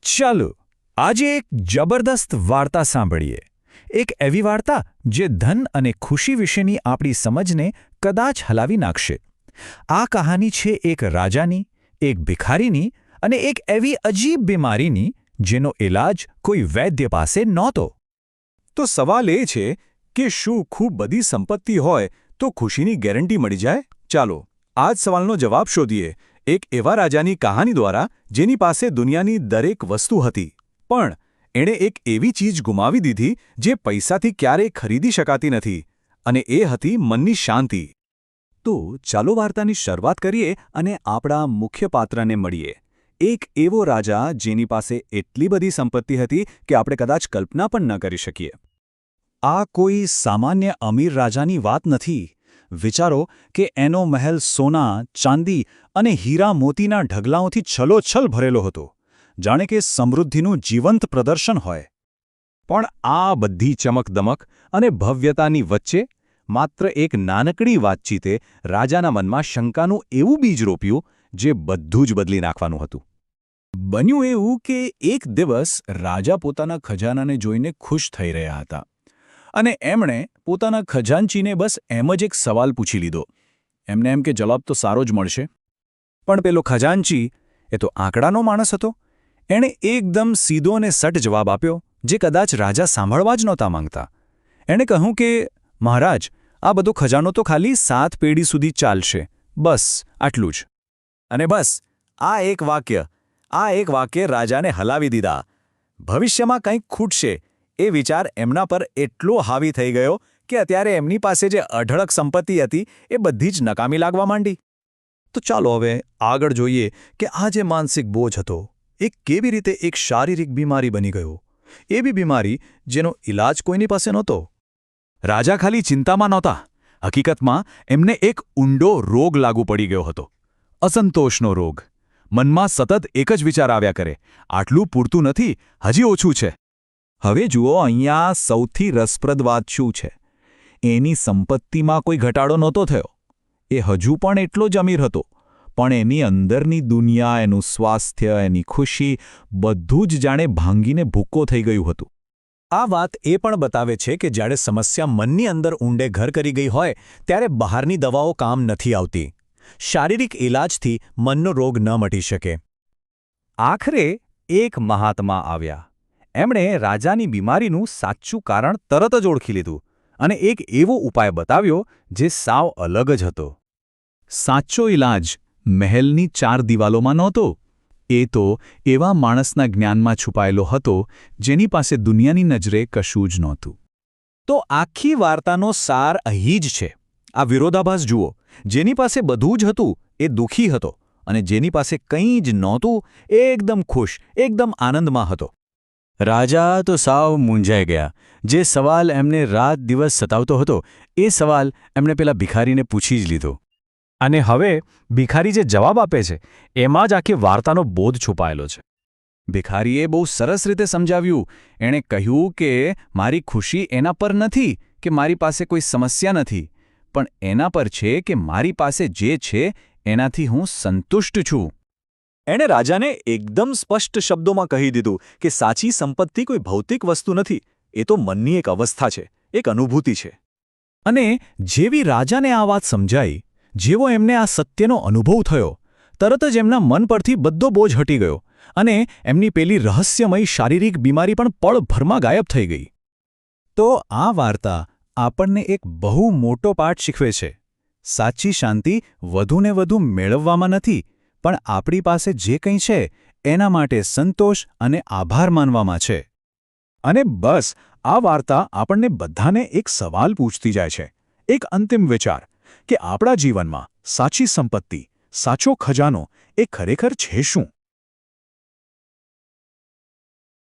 ચાલો આજે એક જબરદસ્ત વાર્તા સાંભળીએ. એક એવી વાર્તા જે ધન અને ખુશી વિશેની આપણી સમજને કદાચ હલાવી નાખશે. આ કહાની છે એક રાજાની, એક ભિખારીની અને એક એવી અજીબ બીમારીની જેનો ઇલાજ કોઈ વૈદ્ય પાસે નહોતો. તો સવાલ એ છે કે શું ખૂબ બધી સંપત્તિ હોય તો ખુશીની ગેરંટી મળી જાય? ચાલો આ જ સવાલનો જવાબ શોધીએ એક એવા રાજાની કહાની દ્વારા જેની પાસે દુનિયાની દરેક વસ્તુ હતી, પણ એણે એક એવી ચીજ ગુમાવી દીધી જે પૈસાથી ક્યારેય ખરીદી શકાતી નથી, અને એ હતી મનની શાંતિ. તો ચાલો વાર્તાની શરૂઆત કરીએ અને આપણા મુખ્ય પાત્રને મળીએ. એક એવો રાજા જેની પાસે એટલી બધી સંપત્તિ હતી કે આપણે કદાચ કલ્પના પણ ન કરી શકીએ. આ કોઈ સામાન્ય અમીર રાજાની વાત નથી. વિચારો કે એનો મહેલ સોના, ચાંદી અને હીરા મોતીના ઢગલાઓથી છલોછલ ભરેલો હતો, જાણે કે સમૃદ્ધિનું જીવંત પ્રદર્શન હોય. પણ આ બધી ચમકદમક અને ભવ્યતાની વચ્ચે માત્ર એક નાનકડી વાતચીતે રાજાના મનમાં શંકાનું એવું બીજ રોપ્યું જે બધું જ બદલી નાખવાનું હતું. બન્યું એવું કે એક દિવસ રાજા પોતાના ખજાનાને જોઈને ખુશ થઈ રહ્યા હતા, અને એમણે પોતાના ખજાનચીને બસ એમ જ એક સવાલ પૂછી લીધો. એમને એમ કે જવાબ તો સારો જ મળશે, પણ પેલો ખજાનચી એ તો આંકડાનો માણસ હતો. એણે એકદમ સીધો અને સટ જવાબ આપ્યો જે કદાચ રાજા સાંભળવા જ નહોતા માંગતા. એણે કહ્યું કે મહારાજ, આ બધો ખજાનો તો ખાલી 7 પેઢી સુધી ચાલશે, બસ આટલું જ. અને બસ આ એક વાક્ય રાજાને હલાવી દીધા. ભવિષ્યમાં કંઈક ખૂટશે એ વિચાર એમના પર એટલો હાવી થઈ ગયો કે અત્યારે એમની પાસે જે અઢળક સંપત્તિ હતી એ બધી જ નકામી લાગવા માંડી. તો ચાલો હવે આગળ જોઈએ કે આ જે માનસિક બોજ હતો એ કેવી રીતે એક શારીરિક બીમારી બની ગયો. એવી બીમારી જેનો ઇલાજ કોઈની પાસે નહોતો. રાજા ખાલી ચિંતામાં નહોતા. હકીકતમાં એમને એક ઊંડો રોગ લાગુ પડી ગયો હતો. અસંતોષનો રોગ. મનમાં સતત એક જ વિચાર આવ્યા કરે, આટલું પૂરતું નથી, હજી ઓછું છે. હવે જુઓ, અહીંયા સૌથી રસપ્રદ વાત શું છે. એની સંપત્તિમાં કોઈ ઘટાડો નહોતો થયો. એ હજુ પણ એટલો જ અમીર હતો, પણ એની અંદરની દુનિયા, એનું સ્વાસ્થ્ય, એની ખુશી બધું જ જાણે ભાંગીને ભૂક્કો થઈ ગયું હતું. આ વાત એ પણ બતાવે છે કે જ્યારે સમસ્યા મનની અંદર ઊંડે ઘર કરી ગઈ હોય ત્યારે બહારની દવાઓ કામ નથી આવતી. શારીરિક ઇલાજથી મનનો રોગ ન મટી શકે. આખરે એક મહાત્મા આવ્યા. એમણે રાજાની બીમારીનું સાચું કારણ તરત જ ઓળખી લીધું અને એક એવો ઉપાય બતાવ્યો જે સાવ અલગ જ હતો. સાચો ઇલાજ મહેલની 4 દિવાલોમાં નહોતો. એ તો એવા માણસના જ્ઞાનમાં છુપાયેલો હતો જેની પાસે દુનિયાની નજરે કશું જ નહોતું. તો આખી વાર્તાનો સાર અહીં જ છે. આ વિરોધાભાસ જુઓ. જેની પાસે બધું જ હતું એ દુઃખી હતો, અને જેની પાસે કંઈ જ નહોતું એ એકદમ ખુશ, એકદમ આનંદમાં હતો. રાજા તો સાવ મૂંઝાઈ ગયા. જે સવાલ એમને રાત દિવસ સતાવતો હતો એ સવાલ એમણે પેલા ભિખારીને પૂછી જ લીધો. અને હવે ભિખારી જે જવાબ આપે છે એમાં જ આખી વાર્તાનો બોધ છુપાયેલો છે. ભિખારીએ બહુ સરસ રીતે સમજાવ્યું. એણે કહ્યું કે મારી ખુશી એના પર નથી કે મારી પાસે કોઈ સમસ્યા નથી, પણ એના પર છે કે મારી પાસે જે છે એનાથી હું સંતુષ્ટ છું. એણે રાજાને એકદમ સ્પષ્ટ શબ્દોમાં કહી દીધું કે સાચી સંપત્તિ કોઈ ભૌતિક વસ્તુ નથી, એ તો મનની એક અવસ્થા છે, એક અનુભૂતિ છે. અને જેવી રાજાને આ વાત સમજાઈ, જેવો એમને આ સત્યનો અનુભવ થયો, તરત જ એમના મન પરથી બધો બોજ હટી ગયો અને એમની પેલી રહસ્યમય શારીરિક બીમારી પણ પળભરમાં ગાયબ થઈ ગઈ. તો આ વાર્તા આપણને એક બહુ મોટો પાઠ શીખવે છે. સાચી શાંતિ વધુને વધુ મેળવવામાં નથી, પણ આપણી પાસે જે કંઈ છે એના માટે સંતોષ અને આભાર માનવામાં છે. અને બસ આ વાર્તા આપણને બધાને એક સવાલ પૂછતી જાય છે, એક અંતિમ વિચાર, કે આપણા જીવનમાં સાચી સંપત્તિ, સાચો ખજાનો એ ખરેખર છે શું?